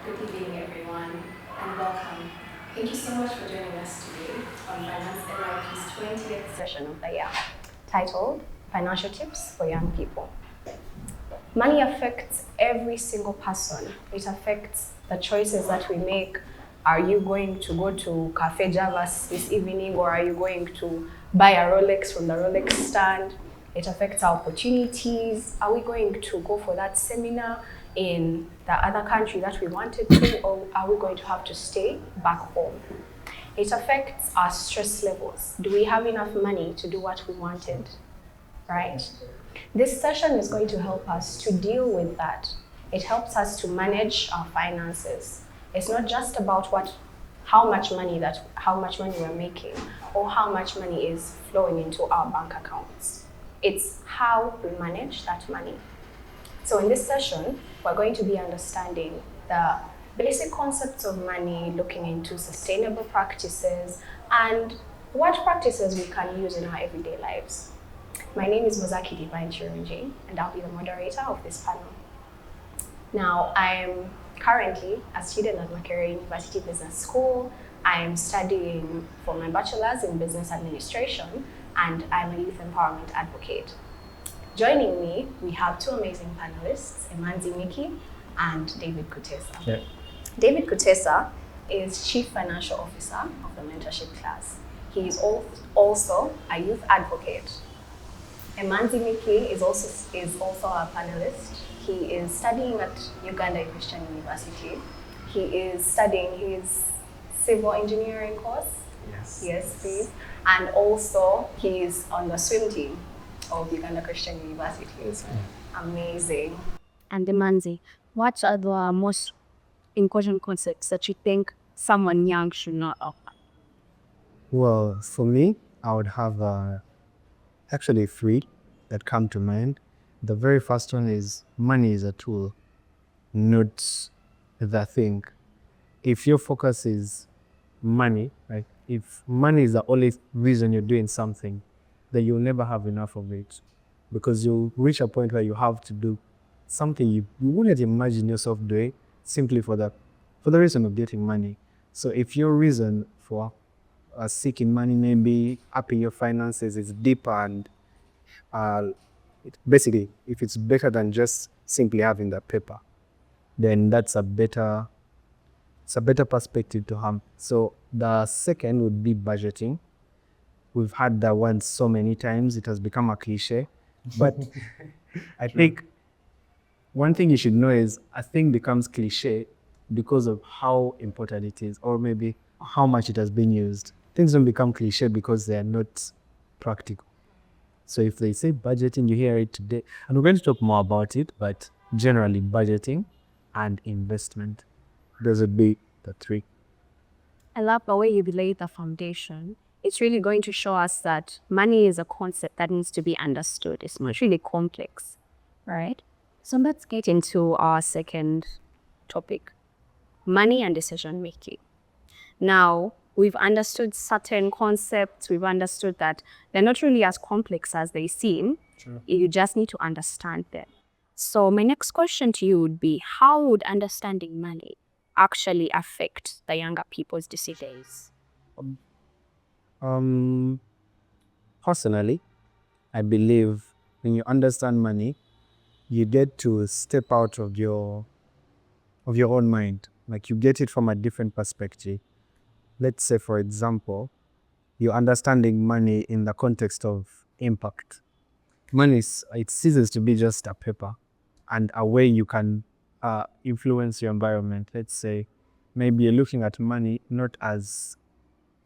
Good evening, everyone, and welcome. Thank you so much for joining us today on Finance NYP's 20th session of the year, titled Financial Tips for Young People. Money affects every single person. It affects the choices that we make. Are you going to go to Cafe Javas this evening, or are you going to buy a Rolex from the Rolex stand? It affects our opportunities. Are we going to go for that seminar in the other country that we wanted to, or are we going to have to stay back home? It affects our stress levels. Do we have enough money to do what we wanted? Right? This session is going to help us to deal with that. It helps us to manage our finances. It's not just about how much money we're making or how much money is flowing into our bank accounts. It's how we manage that money. So in this session, we're going to be understanding the basic concepts of money, looking into sustainable practices, and what practices we can use in our everyday lives. My name is Muzaki Kirungi, and I'll be the moderator of this panel. Now, I'm currently a student at Makerere University Business School. I'm studying for my bachelor's in business administration, and I'm a youth empowerment advocate. Joining me, we have two amazing panelists, Emanzi, Micky, and David Kuteesa. Yeah. David Kuteesa is Chief Financial Officer of the mentorship class. He is also a youth advocate. Emanzi Micky is also a panelist. He is studying at Uganda Christian University. He is studying his civil engineering course. Yes, please. And also, he is on the swim team of Uganda Christian University. Yes. Amazing. And Emanzi, what are the most important concepts that you think someone young should know of? Well, for me, I would have actually three that come to mind. The very first one is money is a tool, not the thing. If your focus is money, right? If money is the only reason you're doing something, then you'll never have enough of it, because you'll reach a point where you have to do something you wouldn't imagine yourself doing simply for the reason of getting money. So if your reason for seeking money, maybe upping your finances, is deeper and basically, if it's better than just simply having the paper, then that's a better perspective to have. So the second would be budgeting. We've had that one so many times, it has become a cliche. But I think one thing you should know is a thing becomes cliche because of how important it is, or maybe how much it has been used. Things don't become cliche because they are not practical. So if they say budgeting, you hear it today. And we're going to talk more about it, but generally budgeting and investment. Those would be the three. I love the way you laid the foundation. It's really going to show us that money is a concept that needs to be understood. It's not really complex, right? So let's get into our second topic, money and decision making. Now, we've understood certain concepts. We've understood that they're not really as complex as they seem. Sure. You just need to understand them. So my next question to you would be, how would understanding money actually affect the younger people's decisions? Personally, I believe when you understand money, you get to step out of your own mind. Like, you get it from a different perspective. Let's say, for example, you're understanding money in the context of impact. Money, it ceases to be just a paper and a way you can influence your environment. Let's say maybe you're looking at money not as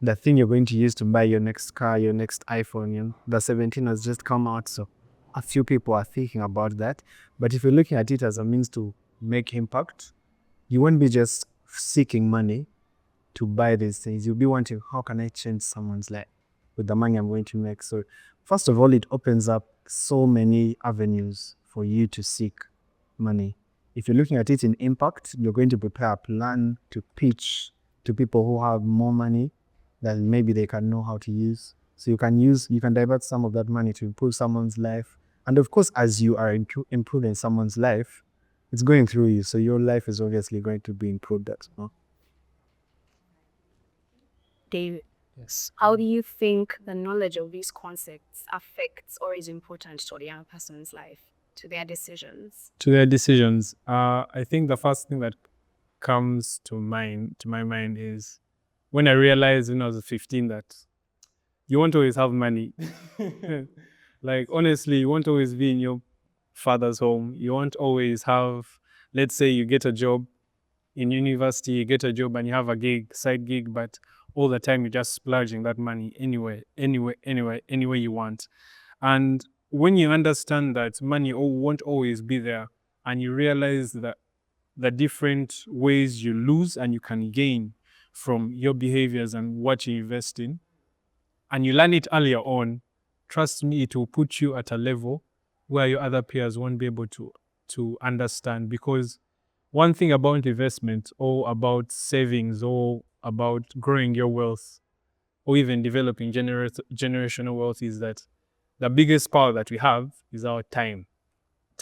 the thing you're going to use to buy your next car, your next iPhone. The 17 has just come out, so a few people are thinking about that. But if you're looking at it as a means to make impact, you won't be just seeking money to buy these things. You'll be wanting, how can I change someone's life with the money I'm going to make? So first of all, it opens up so many avenues for you to seek money. If you're looking at it in impact, you're going to prepare a plan to pitch to people who have more money that maybe they can know how to use. So you can divert some of that money to improve someone's life. And of course, as you are improving someone's life, it's going through you. So your life is obviously going to be improved as well. David, Yes. how do you think the knowledge of these concepts affects or is important to the young person's life, to their decisions? To their decisions, I think the first thing that comes to my mind is when I realized when I was 15 that you won't always have money. Like honestly, you won't always be in your father's home. You won't always have, let's say you get a job in university, you get a job and you have a side gig, but all the time you're just splurging that money anywhere you want. And when you understand that money won't always be there, and you realize that the different ways you lose and you can gain from your behaviors and what you invest in, and you learn it earlier on, trust me, it will put you at a level where your other peers won't be able to understand. Because one thing about investment or about savings or about growing your wealth or even developing generational wealth is that the biggest power that we have is our time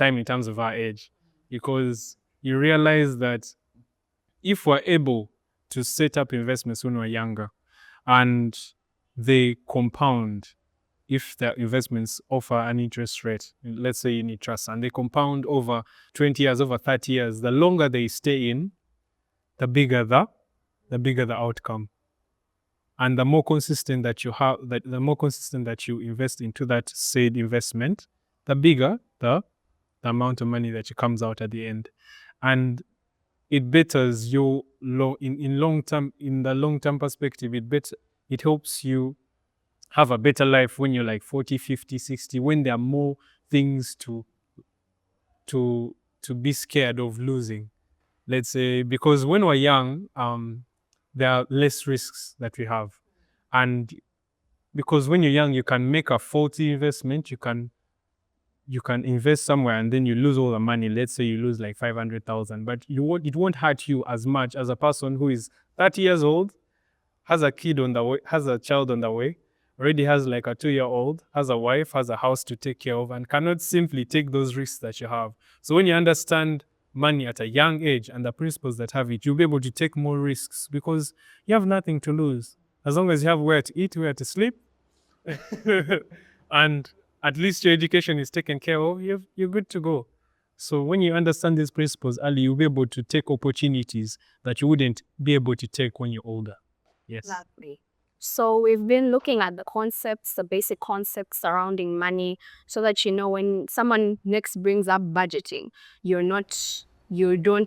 in terms of our age. Because you realize that if we're able to set up investments when we're younger and they compound, if the investments offer an interest rate, let's say unit trust, and they compound over 20 years, over 30 years, the longer they stay in, the bigger the outcome. And the more consistent that you have, the more consistent that you invest into that said investment, the bigger the amount of money that comes out at the end. And it betters your in the long term perspective, it helps you have a better life when you're like 40, 50, 60, when there are more things to be scared of losing. Let's say, because when we're young, there are less risks that we have. And because when you're young, you can make a faulty investment, you can invest somewhere and then you lose all the money. Let's say you lose like 500,000, but it won't hurt you as much as a person who is 30 years old, has a child on the way, already has like a 2-year-old, has a wife, has a house to take care of, and cannot simply take those risks that you have. So when you understand money at a young age and the principles that have it, you'll be able to take more risks because you have nothing to lose. As long as you have where to eat, where to sleep, and at least your education is taken care of, you're good to go. So when you understand these principles early, you'll be able to take opportunities that you wouldn't be able to take when you're older. Yes. Exactly. So we've been looking at the concepts, the basic concepts surrounding money, so that when someone next brings up budgeting, you're not going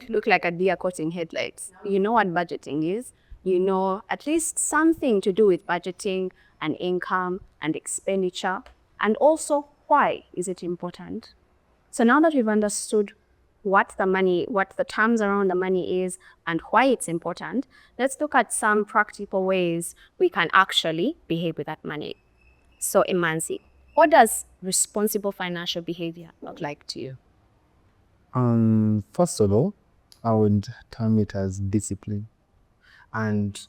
to look like a deer caught in headlights. You know what budgeting is. You know at least something to do with budgeting and income and expenditure, and also why is it important. So now that we've understood what the terms around the money is and why it's important, let's look at some practical ways we can actually behave with that money. So Emanzi, what does responsible financial behavior look like to you? First of all, I would term it as discipline. And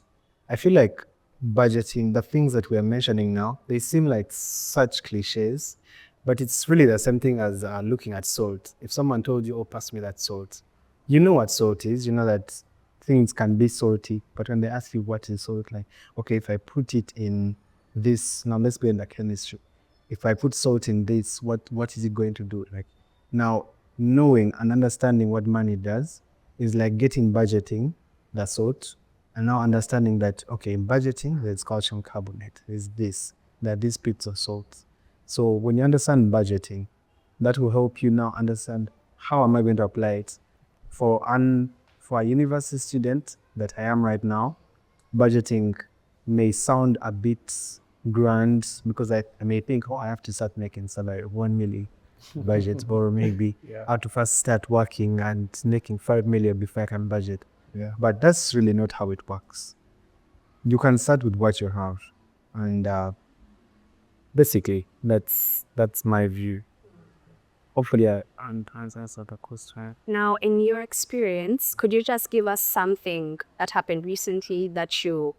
I feel like budgeting, the things that we are mentioning now, they seem like such cliches, but it's really the same thing as looking at salt. If someone told you, oh, pass me that salt, you know what salt is, you know that things can be salty, but when they ask you what is salt, like, okay, if I put it in this, now let's go into chemistry. If I put salt in this, what is it going to do? Like, now, knowing and understanding what money does is like budgeting the salt, and now understanding that, okay, in budgeting, there's calcium carbonate, there's there are these bits of salt. So when you understand budgeting, that will help you now understand how am I going to apply it. For a university student that I am right now, budgeting may sound a bit grand because I may think, oh, I have to start making salary 1 million budget, or maybe I have to first start working and making 5 million before I can budget. Yeah. But that's really not how it works. You can start with what you have, and basically that's my view. Hopefully I answered the question. Now, in your experience, could you just give us something that happened recently that you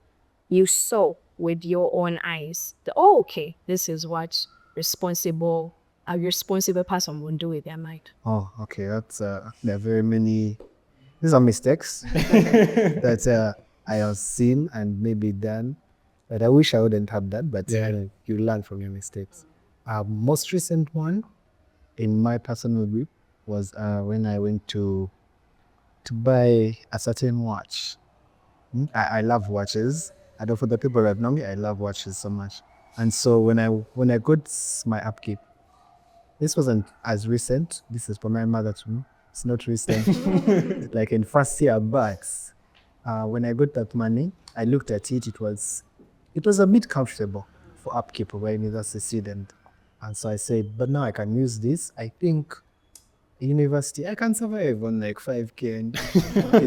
saw with your own eyes? Okay, this is what responsible a responsible person would do with their mind? Oh, okay. That's there are very many. These are mistakes that I have seen and maybe done, but I wish I wouldn't have that. But you learn from your mistakes. Most recent one in my personal group was when I went to buy a certain watch. I love watches. I know for the people that know me, I love watches so much. And so when I got my upkeep, this wasn't as recent. This is for my mother too. It's not recent. Like in first year, but when I got that money, I looked at it. It was a bit comfortable for upkeep when I was a student. And so I said, but now I can use this. I think university, I can survive on like 5K and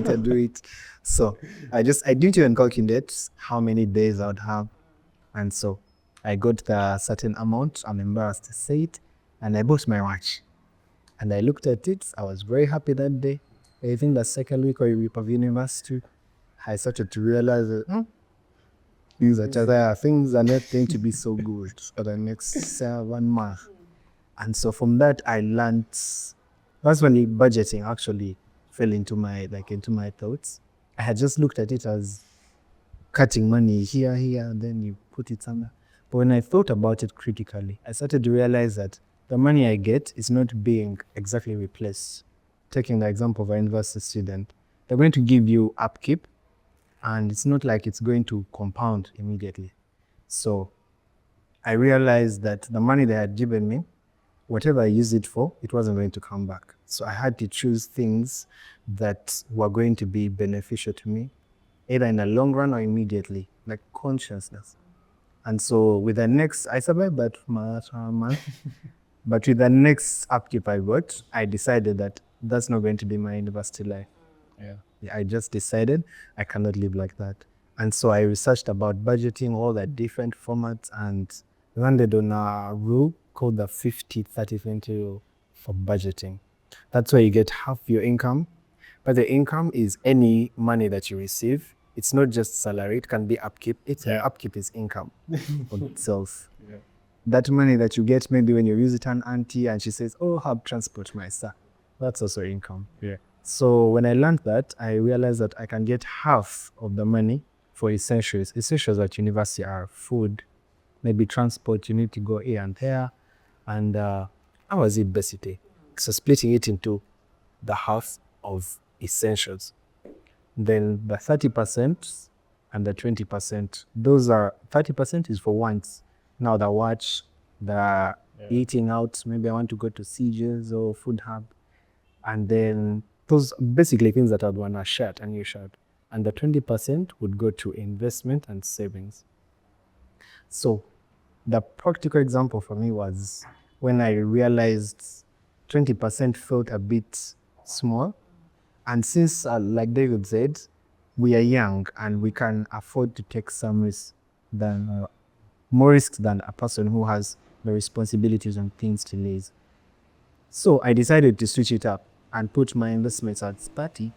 get do it. So I didn't even calculate how many days I would have. And so I got the certain amount, I'm embarrassed to say it, and I bought my watch. And I looked at it, I was very happy that day. I think the second week of university, I started to realize that things are not going to be so good for the next 7 months. And so from that, I learned. That's when the budgeting actually fell into my thoughts. I had just looked at it as cutting money here, and then you put it somewhere. But when I thought about it critically, I started to realize that the money I get is not being exactly replaced. Taking the example of a university student, they're going to give you upkeep, and it's not like it's going to compound immediately. So I realized that the money they had given me, whatever I used it for, it wasn't going to come back. So I had to choose things that were going to be beneficial to me, either in the long run or immediately, like consciousness. And so with the next, I survived that month, but with the next upkeep I got, I decided that that's not going to be my university life. I just decided I cannot live like that. And so I researched about budgeting, all the different formats, and landed on a rule called the 50-30-20 rule for budgeting. That's where you get half your income, but the income is any money that you receive. It's not just salary, it can be upkeep. Upkeep is income on itself. That money that you get maybe when you visit an auntie and she says, oh, have transport, my sir. That's also income. So when I learned that, I realized that I can get half of the money for essentials. Essentials at university are food, maybe transport, you need to go here and there. And how was it basically? So splitting it into the half of essentials. Then the 30% and the 20%, those are, 30% is for wants. Now the watch, the eating out, maybe I want to go to CJ's or Food Hub. And then those basically things that I'd want a new shirt. And the 20% would go to investment and savings. So the practical example for me was when I realized 20% felt a bit small. And since, like David said, we are young and we can afford to take some risk more risks than a person who has the responsibilities and things to lose. So I decided to switch it up and put my investments as 30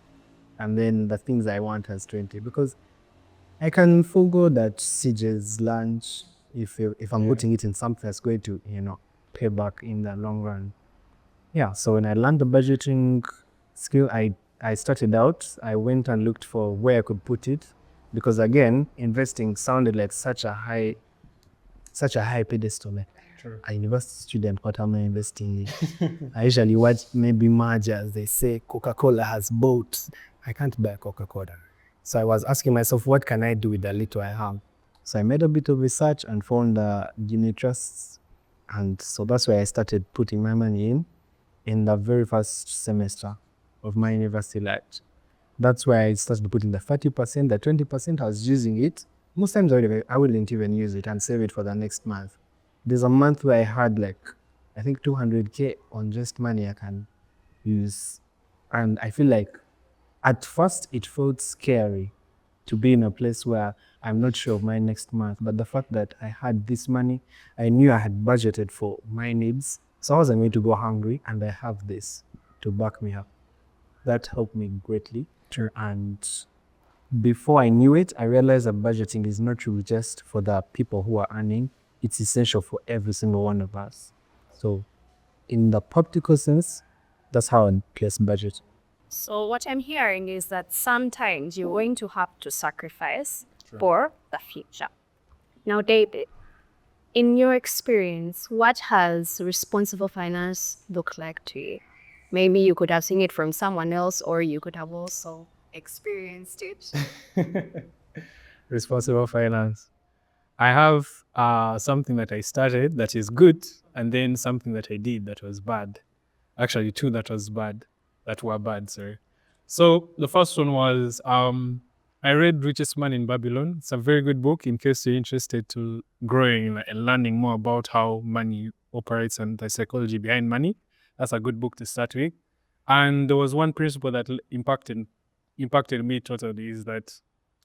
and then the things I want as 20, because I can forego that CJ's lunch if I'm putting it in something that's going to, pay back in the long run. So when I learned the budgeting skill, I started out, I went and looked for where I could put it, because again, investing sounded like such a high pedestal. True. A university student, what am I investing in? I usually watch maybe mergers, they say Coca-Cola has bought. I can't buy Coca-Cola. So I was asking myself, what can I do with the little I have? So I made a bit of research and found the unit trusts. And so that's where I started putting my money in the very first semester of my university life. That's where I started putting the 30%, the 20% I was using it. Most times I wouldn't even use it and save it for the next month. There's a month where I had I think 200K on just money I can use. And I feel like at first it felt scary to be in a place where I'm not sure of my next month. But the fact that I had this money, I knew I had budgeted for my needs. So I wasn't going to go hungry, and I have this to back me up. That helped me greatly. Sure. And before I knew it, I realized that budgeting is not really just for the people who are earning. It's essential for every single one of us. So in the practical sense, that's how I place budget. So what I'm hearing is that sometimes you're going to have to sacrifice for the future. Now, David, in your experience, what has responsible finance looked like to you? Maybe you could have seen it from someone else, or you could have also experienced it. Responsible finance. I have something that I started that is good, and then something that I did that was bad. Actually, two that were bad, sorry. So the first one was I read Richest Man in Babylon. It's a very good book in case you're interested to growing and learning more about how money operates and the psychology behind money. That's a good book to start with. And there was one principle that impacted me totally, is that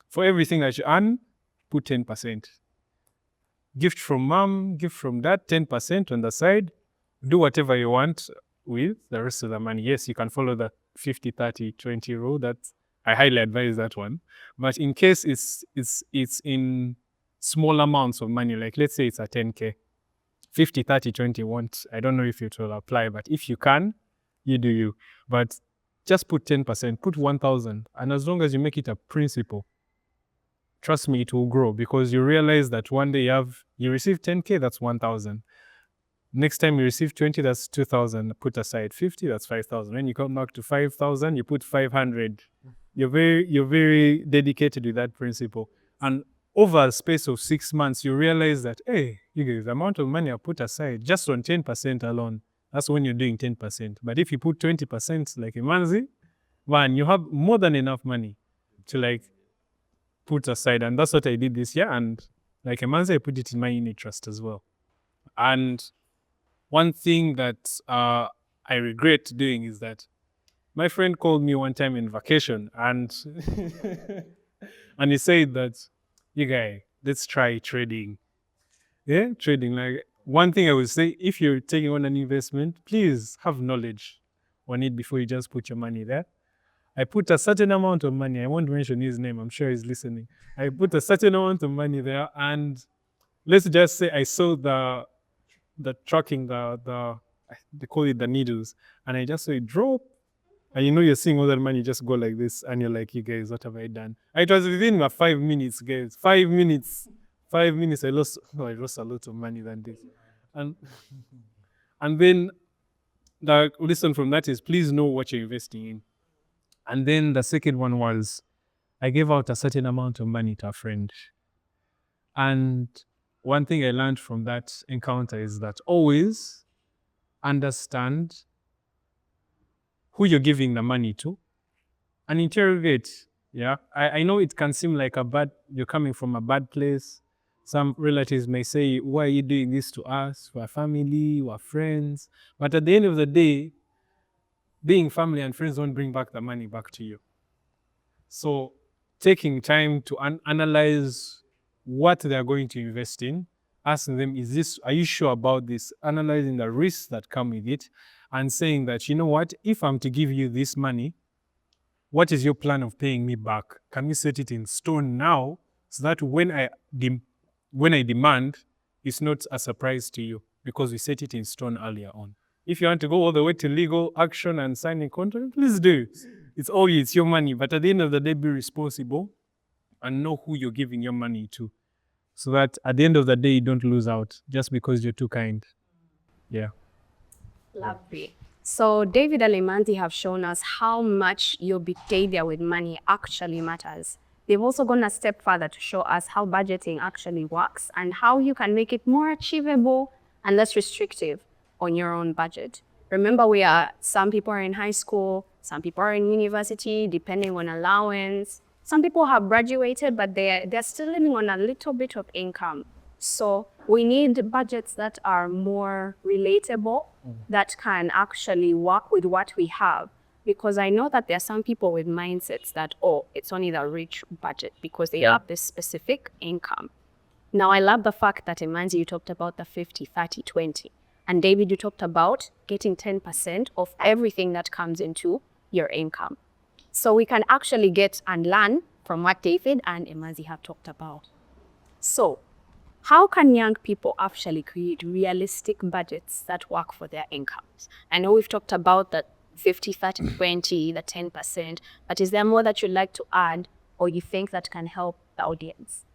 for everything that you earn, put 10%. Gift from mom, gift from dad, 10% on the side. Do whatever you want with the rest of the money. Yes, you can follow the 50-30-20 rule. I highly advise that one. But in case it's in small amounts of money, like let's say it's a 10K, 50-30-20 won't. I don't know if it will apply, but if you can, you do you. But just put 10%, put 1,000, and as long as you make it a principle, trust me, it will grow, because you realize that one day you receive 10K, that's 1,000. Next time you receive 20, that's 2,000. Put aside 50, that's 5,000. When you come back to 5,000, you put 500. You're very dedicated with that principle. And over a space of 6 months, you realize that, hey, you guys, the amount of money I put aside just on 10% alone, that's when you're doing 10%. But if you put 20% like Emanzi, man, you have more than enough money to put aside. And that's what I did this year. And like Emanzi, I put it in my unit trust as well. And one thing that I regret doing is that my friend called me one time in vacation, and and he said that, you guy, let's try trading. Yeah, trading. Like, one thing I would say, if you're taking on an investment, please have knowledge on it before you just put your money there. I put a certain amount of money. I won't mention his name. I'm sure he's listening. I put a certain amount of money there, and let's just say I saw the tracking, they call it the needles, and I just saw it drop. And you're seeing all that money just go like this, and you're like, you guys, what have I done? It was within 5 minutes, guys. 5 minutes. 5 minutes, I lost a lot of money than this. And then the lesson from that is, please know what you're investing in. And then the second one was, I gave out a certain amount of money to a friend. And one thing I learned from that encounter is that always understand who you're giving the money to and interrogate. Yeah, I know it can seem like you're coming from a bad place. Some relatives may say, why are you doing this to us? We're family, we're friends. But at the end of the day, being family and friends don't bring back the money back to you. So taking time to analyze what they're going to invest in, asking them, are you sure about this? Analyzing the risks that come with it, and saying that, you know what, if I'm to give you this money, what is your plan of paying me back? Can we set it in stone now, so that when I demand, it's not a surprise to you, because we set it in stone earlier on. If you want to go all the way to legal action and signing contract, please do. It's your money. But at the end of the day, be responsible and know who you're giving your money to, so that at the end of the day, you don't lose out just because you're too kind. Yeah. Lovely. So David and Emanzi have shown us how much your behavior with money actually matters. They've also gone a step further to show us how budgeting actually works and how you can make it more achievable and less restrictive on your own budget. Remember, some people are in high school, some people are in university, depending on allowance. Some people have graduated, but they're still living on a little bit of income. So we need budgets that are more relatable, that can actually work with what we have. Because I know that there are some people with mindsets that, it's only the rich budget because they have this specific income. Now, I love the fact that, Emanzi, you talked about the 50-30-20. And David, you talked about getting 10% of everything that comes into your income. So we can actually get and learn from what David and Emanzi have talked about. So how can young people actually create realistic budgets that work for their incomes? I know we've talked about the 50, 30, 20, the 10%, but is there more that you'd like to add or you think that can help the audience?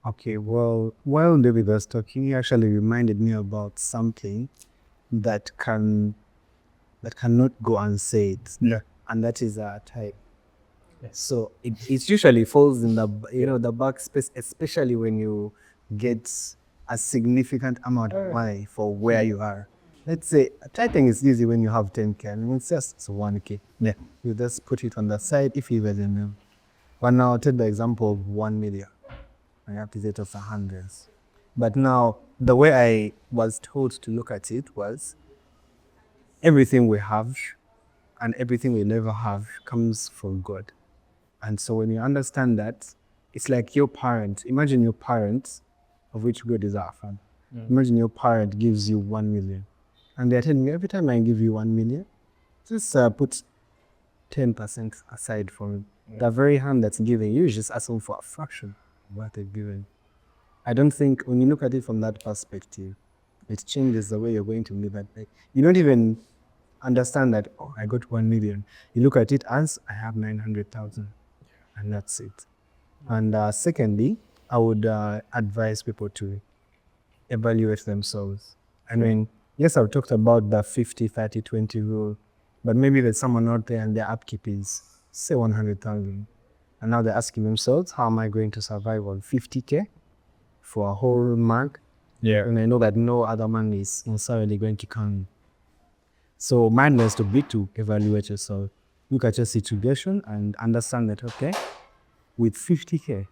Okay, well, while David was talking, he actually reminded me about something that cannot go unsaid. Yeah. And that is time. So it usually falls in the the backspace, especially when you get a significant amount of money for where you are. Let's say tithing is easy when you have 10K. I mean, it's just 1K. Yeah. You just put it on the side if you were in them. But now take the example of 1 million. I have to get of hundreds. But now the way I was told to look at it was everything we have and everything we never have comes from God. And so when you understand that, it's like your parent. Imagine your parent, of which God is our father. Imagine your parent gives you 1 million. And they're telling you, every time I give you 1 million, just put 10% aside for it. The very hand that's giving you is just asking for a fraction of what they've given. I don't think, when you look at it from that perspective, it changes the way you're going to live at night. You don't even understand that, oh, I got 1 million. You look at it as, I have 900,000. And that's it. And secondly, I would advise people to evaluate themselves. I mean, yes, I've talked about the 50, 30, 20 rule, but maybe there's someone out there and their upkeep is, say, 100,000. And now they're asking themselves, how am I going to survive on 50K for a whole month? Yeah. And I know that no other money is necessarily going to come. So my advice to be to evaluate yourself. Look at your situation and understand that, okay, with 50K,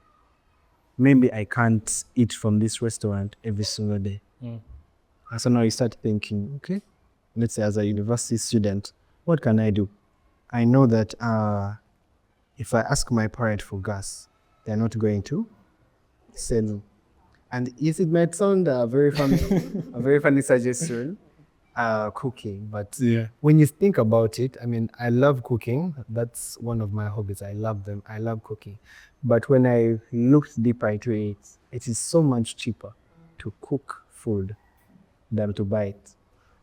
maybe I can't eat from this restaurant every single day. And so now you start thinking, okay, let's say as a university student, what can I do? I know that if I ask my parent for gas, they're not going to say no. And yes, it might sound a very funny suggestion, cooking, but when you think about it, I mean, I love cooking. That's one of my hobbies. I love them. I love cooking. But when I looked deeper into it, it is so much cheaper to cook food than to buy it.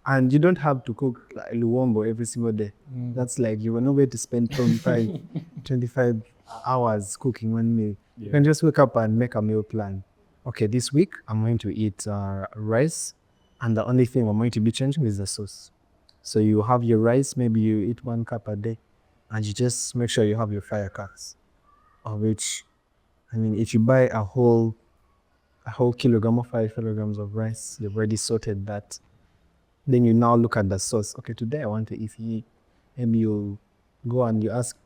And you don't have to cook like luombo every single day. That's like you are nowhere to spend 25 hours cooking one meal. You can just wake up and make a meal plan. Okay, this week I'm going to eat rice, and the only thing I'm going to be changing is the sauce. So you have your rice, maybe you eat 1 cup a day, and you just make sure you have your fire cuts, of which, I mean, if you buy a whole kilogram or 5 kilograms of rice, you've already sorted that. Then you now look at the sauce. Okay, today I want to eat. Maybe you go and you ask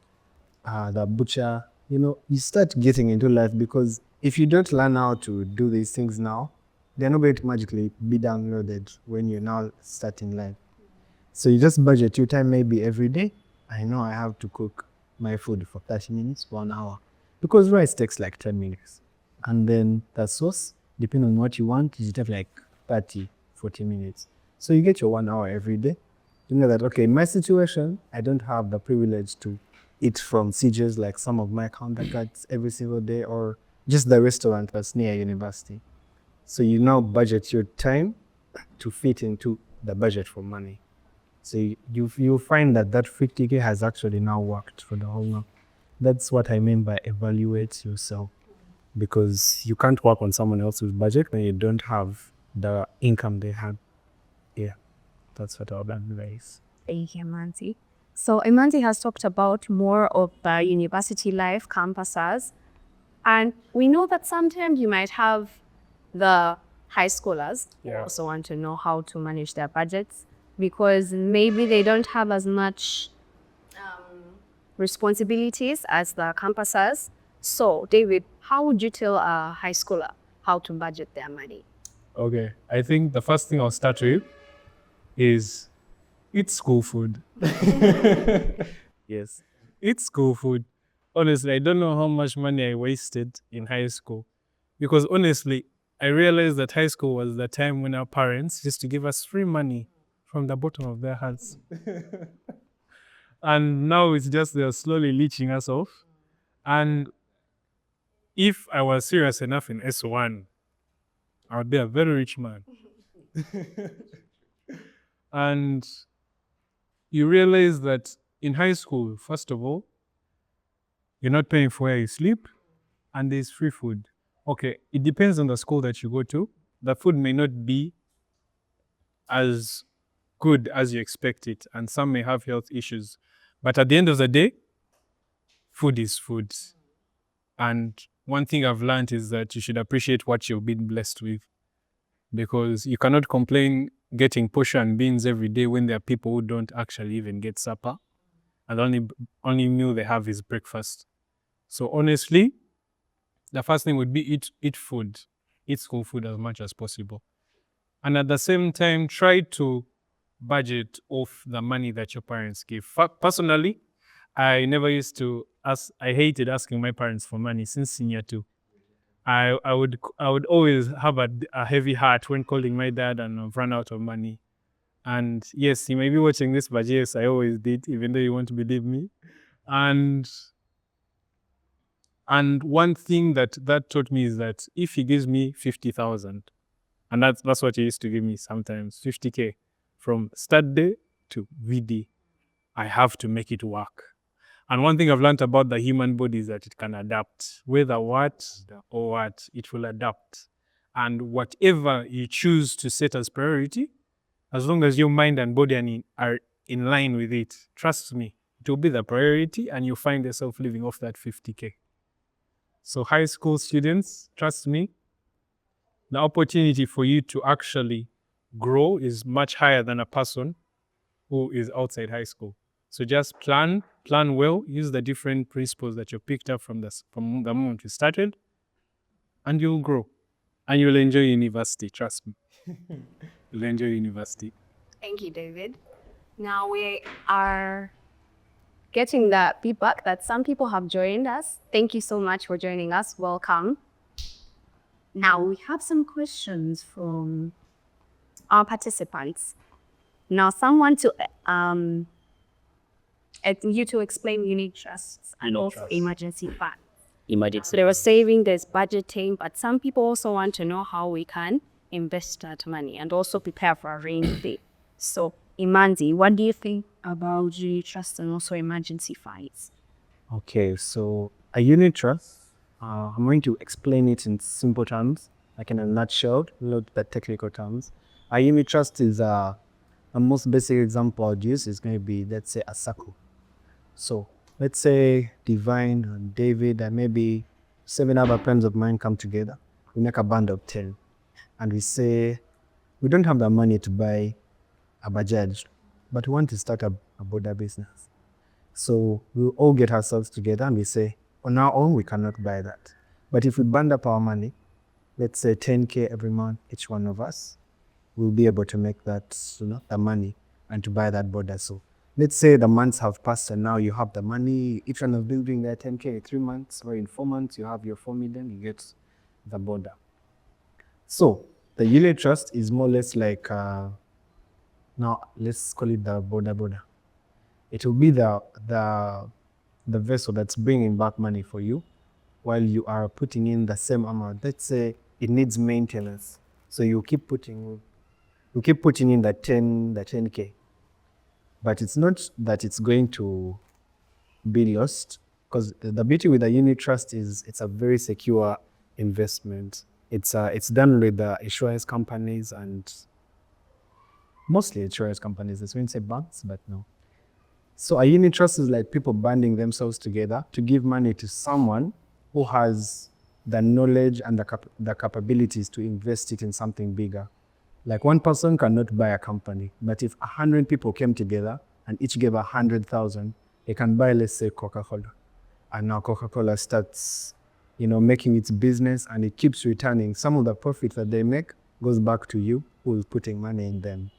the butcher. You start getting into life, because if you don't learn how to do these things now, they're not going to magically be downloaded when you're now starting life. So you just budget your time maybe every day. I know I have to cook my food for 30 minutes, 1 hour, because rice takes like 10 minutes. And then the sauce, depending on what you want, it takes like 30, 40 minutes. So you get your 1 hour every day. You know that, okay, in my situation, I don't have the privilege to eat from CJ's like some of my counterparts every single day, or just the restaurant that's near university. So you now budget your time to fit into the budget for money. So you find that 50K has actually now worked for the whole month. That's what I mean by evaluate yourself, because you can't work on someone else's budget when you don't have the income they have. Yeah, that's what I would advise. Thank you, Emanzi. So Emanzi has talked about more of university life, campuses, and we know that sometimes you might have the high schoolers who also want to know how to manage their budgets, because maybe they don't have as much responsibilities as the campuses. So David, how would you tell a high schooler how to budget their money? Okay, I think the first thing I'll start with is eat school food. Yes. Eat school food. Honestly, I don't know how much money I wasted in high school, because honestly, I realized that high school was the time when our parents used to give us free money from the bottom of their hearts. And now it's just they're slowly leeching us off. And if I was serious enough in S1, I would be a very rich man. And you realize that in high school, first of all, you're not paying for where you sleep, and there's free food. Okay, it depends on the school that you go to. The food may not be as good as you expect it, and some may have health issues. But at the end of the day, food is food. And one thing I've learned is that you should appreciate what you've been blessed with, because you cannot complain getting posha and beans every day when there are people who don't actually even get supper, and the only meal they have is breakfast. So honestly, the first thing would be eat food, eat school food as much as possible. And at the same time, try to budget off the money that your parents give. Personally, I never used to ask. I hated asking my parents for money since senior two. I would always have a heavy heart when calling my dad and I've run out of money. And yes, he may be watching this, but yes, I always did, even though you won't believe me. And one thing that taught me is that if he gives me 50,000, and that's what he used to give me sometimes, 50K from start day to VD, I have to make it work. And one thing I've learned about the human body is that it can adapt. Whether what or what, it will adapt. And whatever you choose to set as priority, as long as your mind and body are in line with it, trust me, it will be the priority and you'll find yourself living off that 50K. So high school students, trust me, the opportunity for you to actually grow is much higher than a person who is outside high school. So just plan well, use the different principles that you picked up from the moment you started, and you'll grow. And you'll enjoy university, trust me. You'll enjoy university. Thank you, David. Now we are getting the feedback that some people have joined us. Thank you so much for joining us. Welcome. Now we have some questions from our participants. Now, someone to you to explain unit trusts and also emergency funds. So there was saving, there's budgeting, but some people also want to know how we can invest that money and also prepare for a rainy day. So, Emanzi, what do you think about unit trusts and also emergency funds? Okay, so a unit trust, I'm going to explain it in simple terms, like in a nutshell, not the technical terms. A unit trust is a most basic example I'd use is going to be, let's say, a circle. So let's say Divine and David and maybe 7 other friends of mine come together. We make a band of 10 and we say, we don't have the money to buy a Bajaj, but we want to start a border business. So we'll all get ourselves together and we say, on our own, we cannot buy that. But if we band up our money, let's say 10K every month, each one of us, we'll be able to make that, the money and to buy that border. So let's say the months have passed and now you have the money, each one of you doing their 10K in 3 months, or in 4 months, you have your 4 million, you get the border. So the unit trust is more or less like, now let's call it the border. It will be the vessel that's bringing back money for you while you are putting in the same amount. Let's say it needs maintenance. So you keep putting in the 10K. But it's not that it's going to be lost, because the beauty with the unit trust is it's a very secure investment. It's done with the insurance companies and mostly insurance companies. I wouldn't say banks, but no. So a unit trust is like people banding themselves together to give money to someone who has the knowledge and the capabilities to invest it in something bigger. Like one person cannot buy a company, but if 100 people came together and each gave 100,000, they can buy, let's say, Coca-Cola. And now Coca-Cola starts, making its business and it keeps returning. Some of the profit that they make goes back to you who is putting money in them.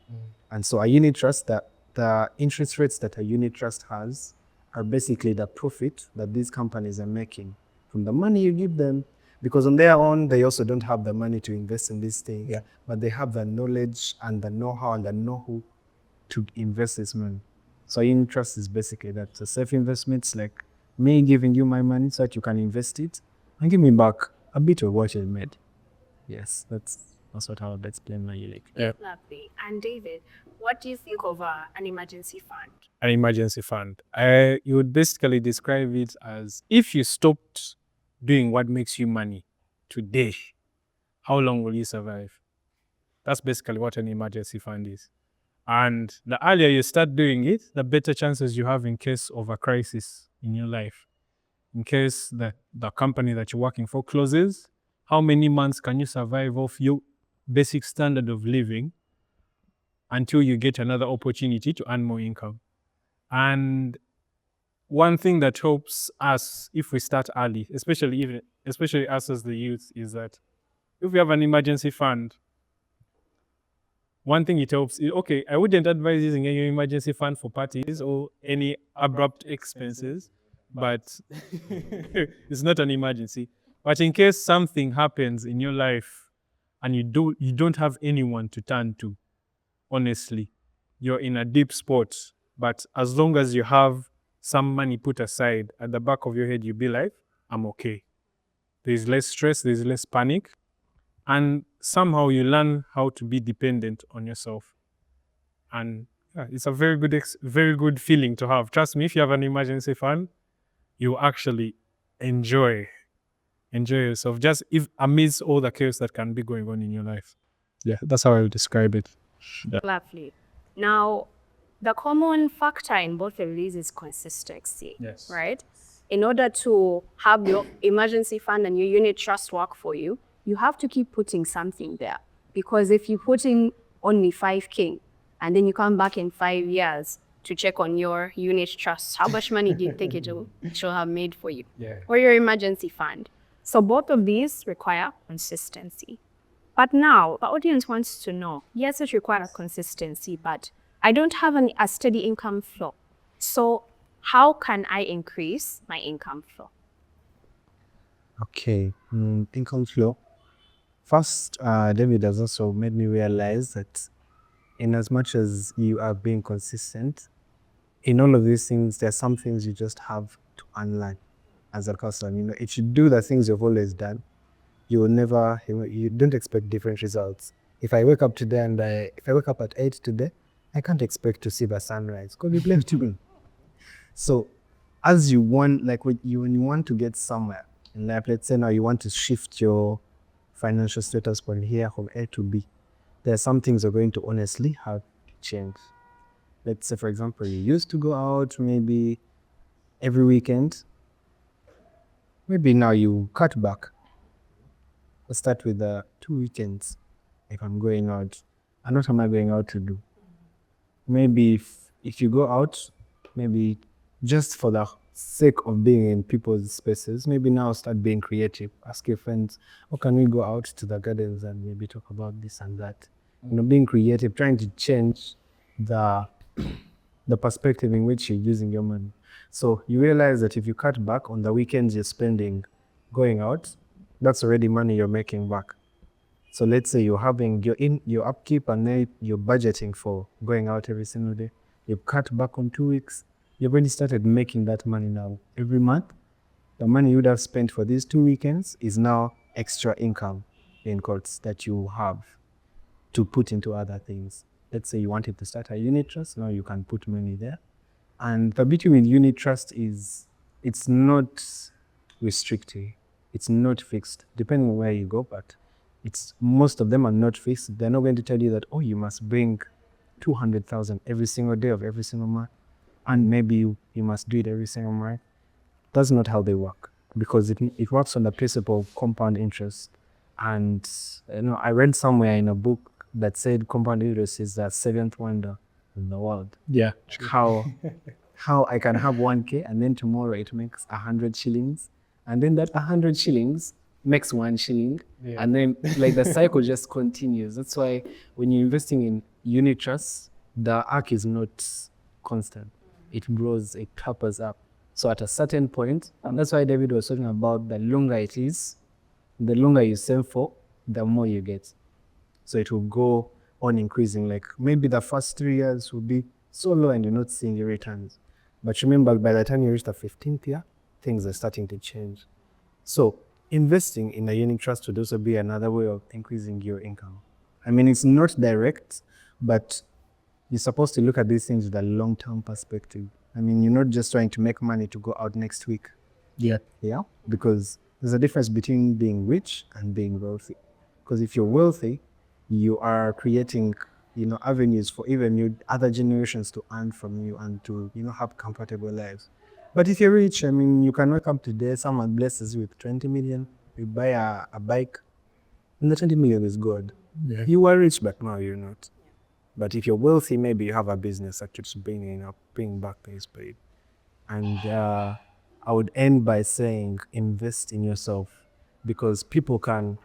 And so a unit trust, the interest rates that a unit trust has are basically the profit that these companies are making from the money you give them. Because on their own, they also don't have the money to invest in these things, but they have the knowledge and the know-how and the know-who to invest this money. So unit trust is basically that. So safe investments, like me giving you my money so that you can invest it and give me back a bit of what you made. Yes, That's what I would explain my unique. Yeah. Lovely. And David, what do you think of an emergency fund? An emergency fund. You would basically describe it as if you stopped doing what makes you money today, how long will you survive? That's basically what an emergency fund is. And the earlier you start doing it, the better chances you have in case of a crisis in your life. In case the company that you're working for closes, how many months can you survive off your basic standard of living until you get another opportunity to earn more income? And one thing that helps us if we start early, especially us as the youth, is that if we have an emergency fund, one thing it helps is, okay, I wouldn't advise using any emergency fund for parties or any abrupt expenses, but it's not an emergency. But in case something happens in your life and you don't have anyone to turn to, honestly, you're in a deep spot. But as long as you have some money put aside at the back of your head, you'll be like, I'm okay. There's less stress, there's less panic. And somehow you learn how to be dependent on yourself. And it's a very good feeling to have. Trust me, if you have an emergency fund, you actually enjoy yourself, just amidst all the chaos that can be going on in your life. Yeah, that's how I would describe it. Yeah. Lovely. Now, the common factor in both of these is consistency, Yes. right? In order to have your emergency fund and your unit trust work for you, you have to keep putting something there. Because if you put in only 5K and then you come back in 5 years to check on your unit trust, how much money do you think it should have made for you? Yeah. Or your emergency fund? So both of these require consistency. But now, the audience wants to know, yes, it requires consistency, but I don't have a steady income flow. So how can I increase my income flow? Okay, income flow. First, David has also made me realize that in as much as you are being consistent, in all of these things, there are some things you just have to unlearn as a person. If you do the things you've always done, you will never, you don't expect different results. If I wake up today and if I wake up at 8 today, I can't expect to see the sunrise because we've left to. So as you want, like when you want to get somewhere in life, let's say now you want to shift your financial status from here, from A to B, there are some things you're going to honestly have to change. Let's say, for example, you used to go out maybe every weekend. Maybe now you cut back. Let's start with 2 weekends. If I'm going out, and what am I going out to do? Maybe if you go out, maybe just for the sake of being in people's spaces, maybe now start being creative. Ask your friends, how can we go out to the gardens and maybe talk about this and that? Being creative, trying to change the perspective in which you're using your money. So you realize that if you cut back on the weekends you're spending going out, that's already money you're making back. So let's say you're having your upkeep and then you're budgeting for going out every single day. You've cut back on 2 weeks. You've already started making that money now. Every month, the money you would have spent for these 2 weekends is now extra income, in quotes, that you have to put into other things. Let's say you wanted to start a unit trust, now you can put money there. And the beauty with unit trust is it's not restrictive. It's not fixed, depending on where you go, but most of them are not fixed. They're not going to tell you that, oh, you must bring 200,000 every single day of every single month, and maybe you must do it every single month. That's not how they work, because it works on the principle of compound interest. And I read somewhere in a book that said compound interest is the 7th wonder in the world. Yeah. How I can have 1K and then tomorrow it makes 100 shillings, and then that 100 shillings makes 1 shilling, and then like the cycle just continues. That's why when you're investing in unit trusts, the arc is not constant. It grows, it tapers up. So at a certain point, and that's why David was talking about the longer it is, the longer you save for, the more you get. So it will go on increasing. Like maybe the first 3 years will be so low and you're not seeing the returns. But remember, by the time you reach the 15th year, things are starting to change. So investing in a unit trust would also be another way of increasing your income. I mean, it's not direct, but you're supposed to look at these things with a long-term perspective. I mean, you're not just trying to make money to go out next week. Yeah. Because there's a difference between being rich and being wealthy. Because if you're wealthy, you are creating, avenues for even other generations to earn from you and to, have comfortable lives. But if you're rich, I mean, you can wake up today, someone blesses you with 20 million, you buy a bike, and the 20 million is good. Yeah. You are rich, but now you're not. But if you're wealthy, maybe you have a business that keeps bringing back pays paid. And I would end by saying invest in yourself, because people can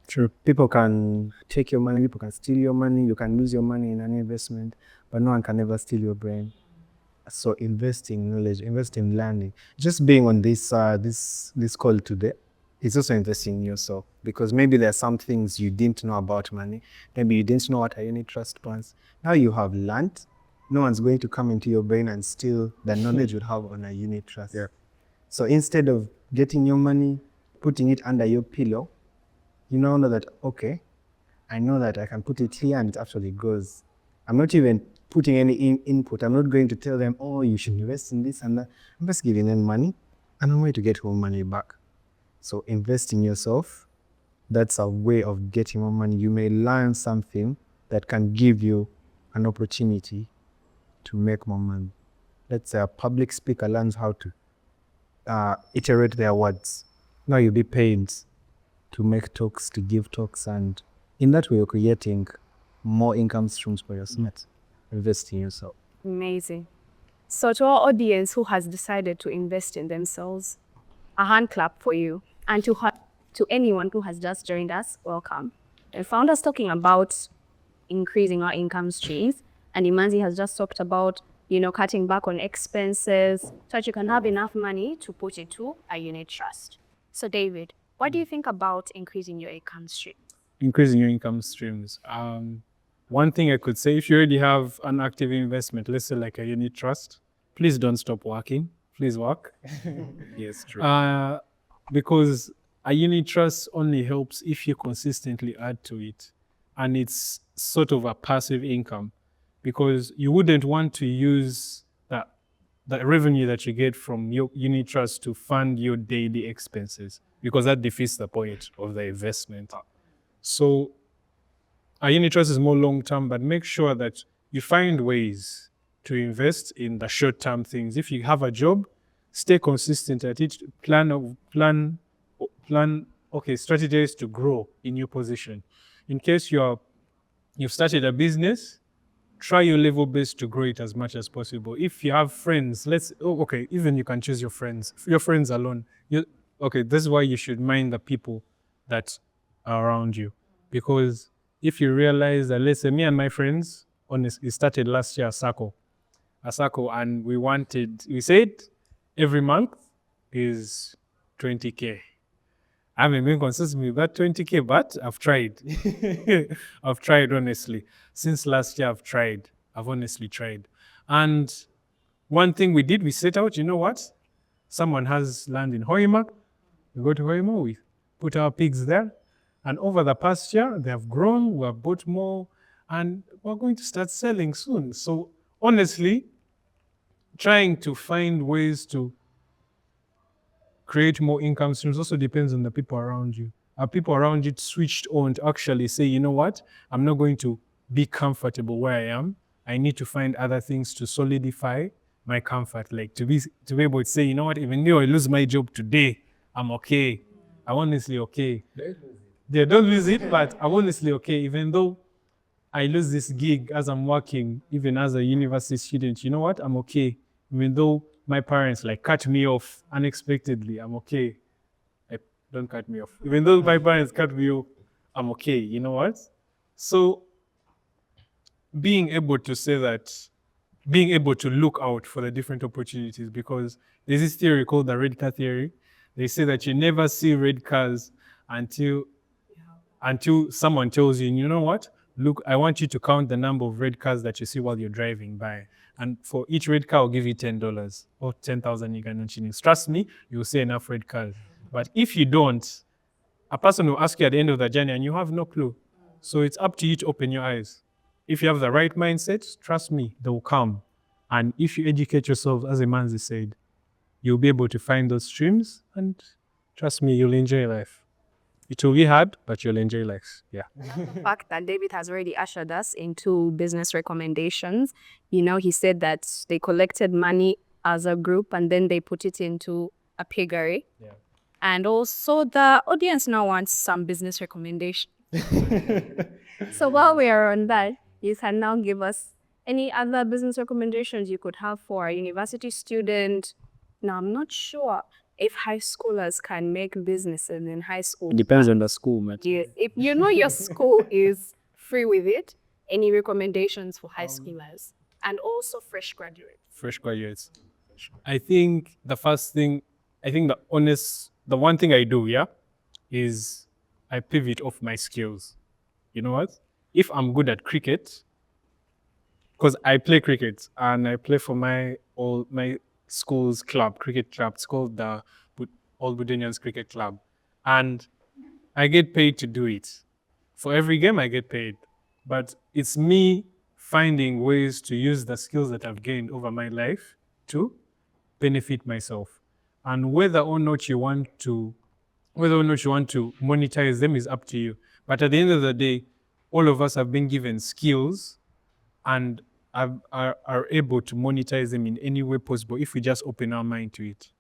take your money, people can steal your money, you can lose your money in an investment, but no one can ever steal your brain. So invest in knowledge, invest in learning. Just being on this call today, it's also investing in yourself, because maybe there are some things you didn't know about money. Maybe you didn't know what a unit trust was. Now you have learned. No one's going to come into your brain and steal the knowledge you have on a unit trust. Yeah. So instead of getting your money, putting it under your pillow, you now know that, okay, I know that I can put it here and it actually goes. I'm not even putting any input. I'm not going to tell them, oh, you should invest in this and that. I'm just giving them money and I'm going to get more money back. So invest in yourself. That's a way of getting more money. You may learn something that can give you an opportunity to make more money. Let's say a public speaker learns how to iterate their words. Now you'll be paid to make talks, to give talks, and in that way you're creating more income streams for yourself. Invest in yourself. Amazing. So to our audience who has decided to invest in themselves, a hand clap for you. And to anyone who has just joined us, welcome. We found us talking about increasing our income streams, and Emanzi has just talked about, cutting back on expenses so that you can have enough money to put into a unit trust. So David, what do you think about increasing your income stream? Increasing your income streams. One thing I could say, if you already have an active investment, let's say like a unit trust, please don't stop working. Please work. Yes, true. Because a unit trust only helps if you consistently add to it. And it's sort of a passive income, because you wouldn't want to use that revenue that you get from your unit trust to fund your daily expenses, because that defeats the point of the investment. So a unit trust is more long-term, but make sure that you find ways to invest in the short-term things. If you have a job, stay consistent at it. Plan strategies to grow in your position. In case you've started a business, try your level best to grow it as much as possible. If you have friends, even you can choose your friends. Your friends alone. This is why you should mind the people that are around you. Because if you realize that, let's say me and my friends, honestly, started last year a circle, and we said every month is 20K. I haven't been consistent with that 20K, but I've tried. I've tried, honestly. Since last year, I've honestly tried. And one thing we did, we set out, you know what? Someone has land in Hoima. We go to Hoima, we put our pigs there. And over the past year, they have grown, we have bought more, and we're going to start selling soon. So honestly, trying to find ways to create more income streams also depends on the people around you. Are people around you switched on to actually say, you know what, I'm not going to be comfortable where I am. I need to find other things to solidify my comfort, like to be able to say, you know what, even though I lose my job today, I'm okay. I'm honestly okay. They don't lose it, but I'm honestly okay, even though I lose this gig as I'm working, even as a university student, you know what, I'm okay. Even though my parents cut me off unexpectedly, I'm okay. Don't cut me off. Even though my parents cut me off, I'm okay. You know what? So being able to say that, being able to look out for the different opportunities, because there's this theory called the red car theory. They say that you never see red cars until someone tells you, you know what? Look, I want you to count the number of red cars that you see while you're driving by. And for each red car, I'll give you $10 or 10,000 Ugandan shillings. Trust me, you'll see enough red cars. But if you don't, a person will ask you at the end of the journey and you have no clue. So it's up to you to open your eyes. If you have the right mindset, trust me, they will come. And if you educate yourself, as Emanzi said, you'll be able to find those streams, and trust me, you'll enjoy life. It will be hard, but you'll enjoy life. Yeah. The fact that David has already ushered us into business recommendations. He said that they collected money as a group and then they put it into a piggery. Yeah. And also the audience now wants some business recommendation. So while we are on that, you can now give us any other business recommendations you could have for a university student. Now, I'm not sure if high schoolers can make businesses in high school. It depends on the school, man. If you know your school is free with it, any recommendations for high schoolers and also fresh graduates? Fresh graduates. I think the one thing I do, is I pivot off my skills. You know what? If I'm good at cricket, because I play cricket and I play for my school's cricket club. It's called the All Budenians Cricket Club. And I get paid to do it. For every game, I get paid. But it's me finding ways to use the skills that I've gained over my life to benefit myself. And whether or not you want to monetize them is up to you. But at the end of the day, all of us have been given skills and are able to monetize them in any way possible if we just open our mind to it.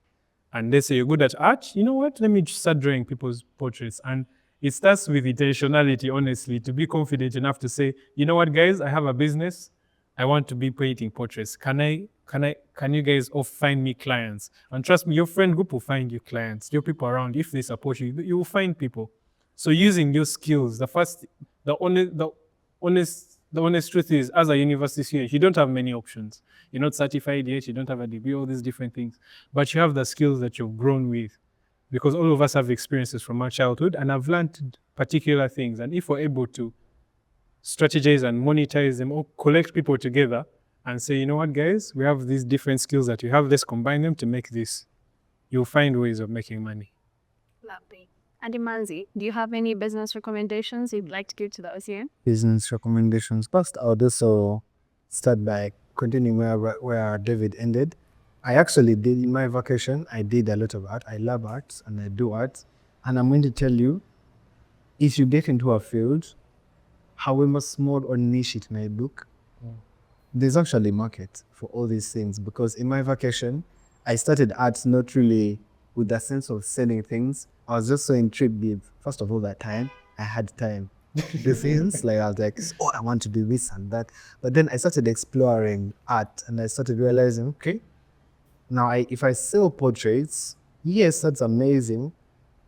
And they say you're good at art, you know what? Let me just start drawing people's portraits. And it starts with intentionality, honestly, to be confident enough to say, you know what, guys, I have a business. I want to be painting portraits. Can you guys all find me clients? And trust me, your friend group will find you clients. Your people around, if they support you, you will find people. So using your skills, the honest truth is, as a university student, you don't have many options. You're not certified yet, you don't have a degree, all these different things. But you have the skills that you've grown with. Because all of us have experiences from our childhood and have learned particular things. And if we're able to strategize and monetize them or collect people together and say, you know what, guys, we have these different skills that you have, let's combine them to make this. You'll find ways of making money. Lovely. And Emanzi, do you have any business recommendations you'd like to give to the OCN? Business recommendations. First, I'll also start by continuing where David ended. I actually did, in my vacation, I did a lot of art. I love art and I do art. And I'm going to tell you, if you get into a field, however small or niche it may look, there's actually a market for all these things. Because in my vacation, I started art not really with a sense of selling things. I was just so intrigued with, first of all, that time, I had time to do things. Like I was like, oh, I want to do this and that. But then I started exploring art and I started realizing, okay, now if I sell portraits, yes, that's amazing,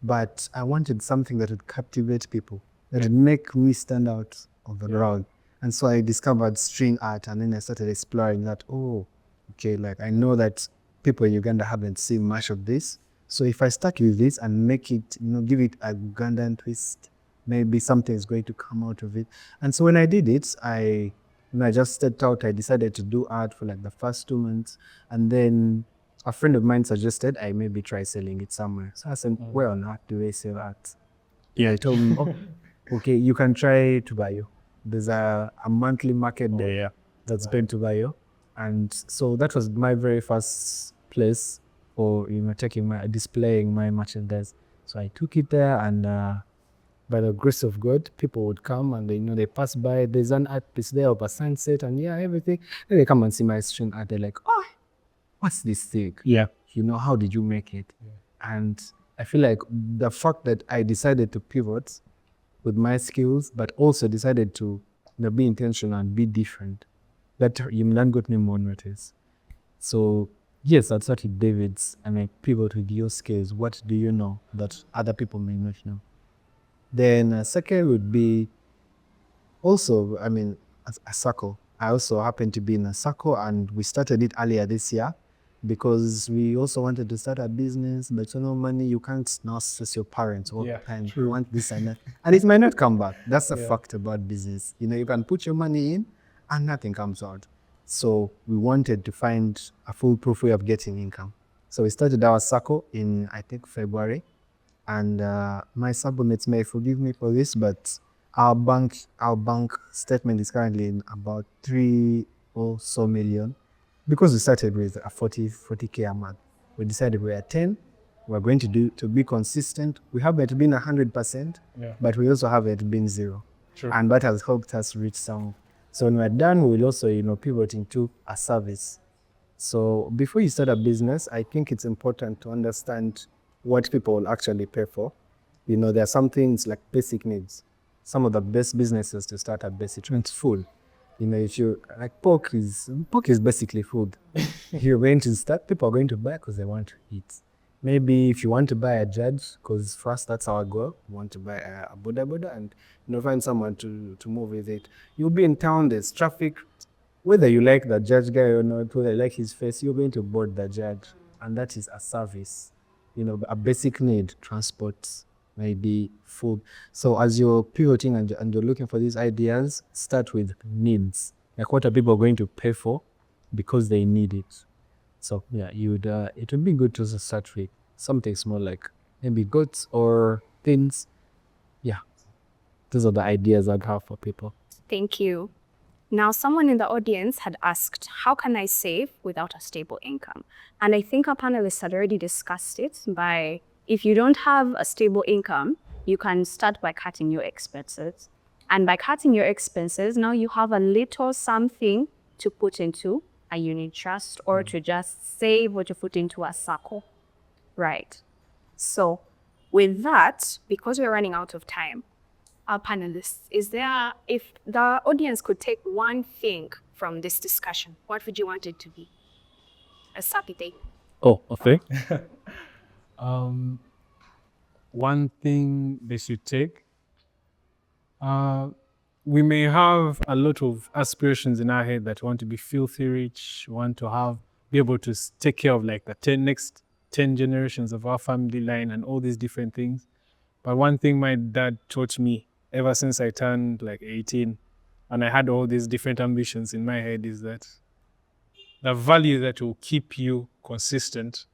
but I wanted something that would captivate people, that would make me stand out of the crowd. And so I discovered string art and then I started exploring that, oh, okay, like I know that people in Uganda haven't seen much of this. So if I start with this and make it, give it a Ugandan twist, maybe something is going to come out of it. And so when I did it, I just stepped out. I decided to do art for like the first 2 months. And then a friend of mine suggested I maybe try selling it somewhere. So I said, where on earth do I sell art? Yeah, I told him, okay, you can try Tubayo. There's a monthly market there that's been Tubayo. And so that was my very first place for displaying my merchandise. So I took it there, and by the grace of God, people would come and they pass by. There's an art piece there of a sunset and everything. Then they come and see my string art. They're like, oh, what's this thing? Yeah. How did you make it? Yeah. And I feel like the fact that I decided to pivot with my skills, but also decided to be intentional and be different, that got me more notice. So yes, that's what it David's. Pivot with your skills. What do you know that other people may not know? Then second would be also, a circle. I also happen to be in a circle, and we started it earlier this year because we also wanted to start a business, but money, you can't now stress your parents all the time. You want this and that. And it might not come back. That's the fact about business. You can put your money in and nothing comes out. So we wanted to find a foolproof way of getting income. So we started our circle in, I think, February. And my subordinates may forgive me for this, but our bank statement is currently in about 3 or so million. Because we started with a 40K a month, we decided we are 10. We're going to be consistent. We haven't been 100%, but we also haven't been zero. True. And that has helped us reach some. So when we're done, we'll also, pivot into a service. So before you start a business, I think it's important to understand what people will actually pay for. There are some things like basic needs. Some of the best businesses to start are basic. It's food. If you like pork is basically food. If you're going to start, people are going to buy because they want to eat. Maybe if you want to buy a judge, because for us that's our goal, we want to buy a boda and find someone to move with it. You'll be in town, there's traffic. Whether you like the judge guy or not, whether you like his face, you're going to board the judge. And that is a service. A basic need, transport, maybe food. So as you're pivoting and you're looking for these ideas, start with needs. Like what are people going to pay for because they need it? So yeah, it would be good to start with something small like maybe goats or things. Yeah, those are the ideas I'd have for people. Thank you. Now, someone in the audience had asked, how can I save without a stable income? And I think our panelists had already discussed it by, if you don't have a stable income, you can start by cutting your expenses. And by cutting your expenses, now you have a little something to put into a unit trust or to just save or to put into a circle. Right. So with that, because we're running out of time, our panelists, if the audience could take one thing from this discussion, what would you want it to be? A sapite. Oh, okay. One thing they should take. We may have a lot of aspirations in our head that want to be filthy rich, want to be able to take care of like the next 10 generations of our family line and all these different things. But one thing my dad taught me ever since I turned like 18 and I had all these different ambitions in my head is that the value that will keep you consistent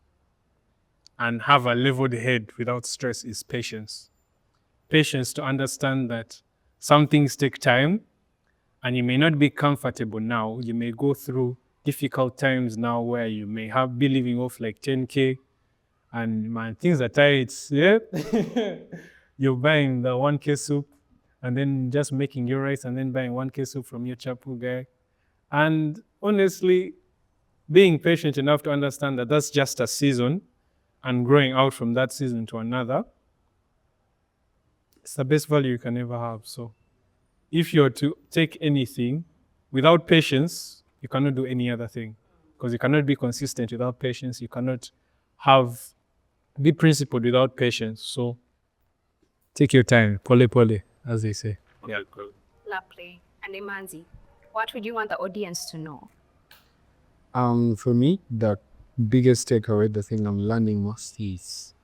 and have a leveled head without stress is patience. Patience to understand that some things take time and you may not be comfortable now. You may go through difficult times now where you may be living off like 10K and man, things are tight. Yeah. You're buying the 1K soup and then just making your rice and then buying 1K soup from your chapu guy. And honestly, being patient enough to understand that that's just a season and growing out from that season to another, it's the best value you can ever have. So if you're to take anything, without patience, you cannot do any other thing. Because you cannot be consistent without patience. You cannot be principled without patience. So take your time, pole pole, as they say. Yeah, cool. Lovely. And Emanzi, what would you want the audience to know? For me, the biggest takeaway, the thing I'm learning most is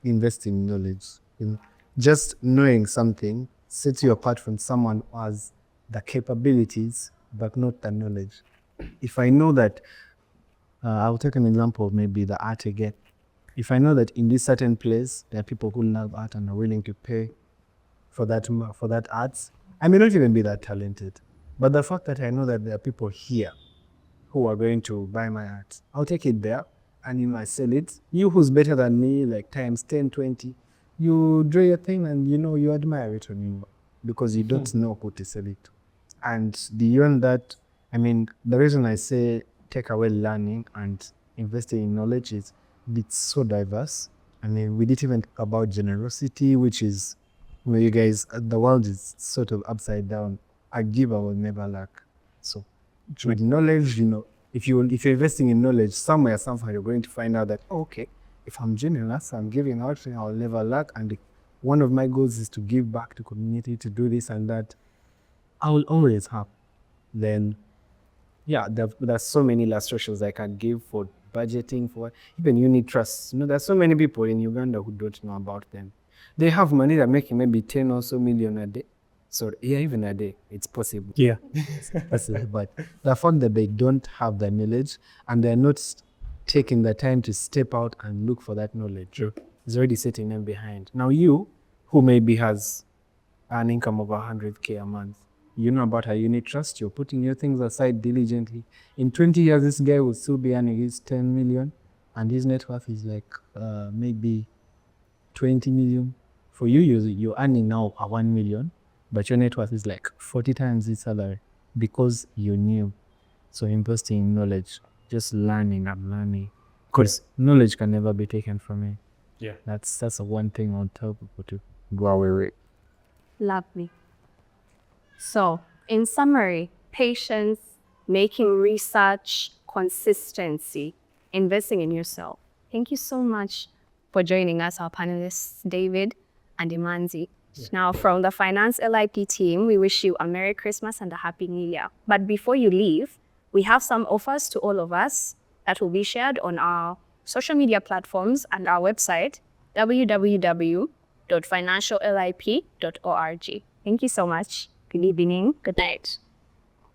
investing in knowledge. Just knowing something sets you apart from someone who has the capabilities, but not the knowledge. If I know that, I'll take an example of maybe the art again. If I know that in this certain place, there are people who love art and are willing to pay for that art, I may not even be that talented. But the fact that I know that there are people here who are going to buy my art, I'll take it there and I sell it. You who's better than me, like times 10, 20, you draw your thing and you admire it on you because you don't know who to sell it to. And beyond that, the reason I say take away learning and investing in knowledge is it's so diverse. We didn't even talk about generosity, which is where you guys, the world is sort of upside down. A giver will never lack. So with knowledge, if you're investing in knowledge, somewhere, somehow, you're going to find out that, okay, if I'm generous, I'm giving out, I'll never lack. And one of my goals is to give back to community, to do this and that. I will always have. Then, yeah, there's so many illustrations I can give for budgeting, for even unit trusts. There's so many people in Uganda who don't know about them. They have money that making maybe 10 or so million a day. So yeah, even a day, it's possible. Yeah. It's possible. But the fact that they don't have the knowledge and they're not taking the time to step out and look for that knowledge. True. It's already setting them behind. Now you, who maybe has an income of 100K a month, you know about a unit trust, you're putting your things aside diligently. In 20 years, this guy will still be earning his 10 million and his net worth is like maybe 20 million. For you, you're earning now a 1 million, but your net worth is like 40 times his salary because you knew. So investing in knowledge, just learning and learning, because knowledge can never be taken from you. Yeah. That's the one thing I'll tell people to go away with. Lovely. So, in summary, patience, making research, consistency, investing in yourself. Thank you so much for joining us, our panelists, David and Emanzi. Now, from the Finance LIP team, we wish you a Merry Christmas and a Happy New Year. But before you leave, we have some offers to all of us that will be shared on our social media platforms and our website, www.financiallip.org. Thank you so much. Good evening. Good night.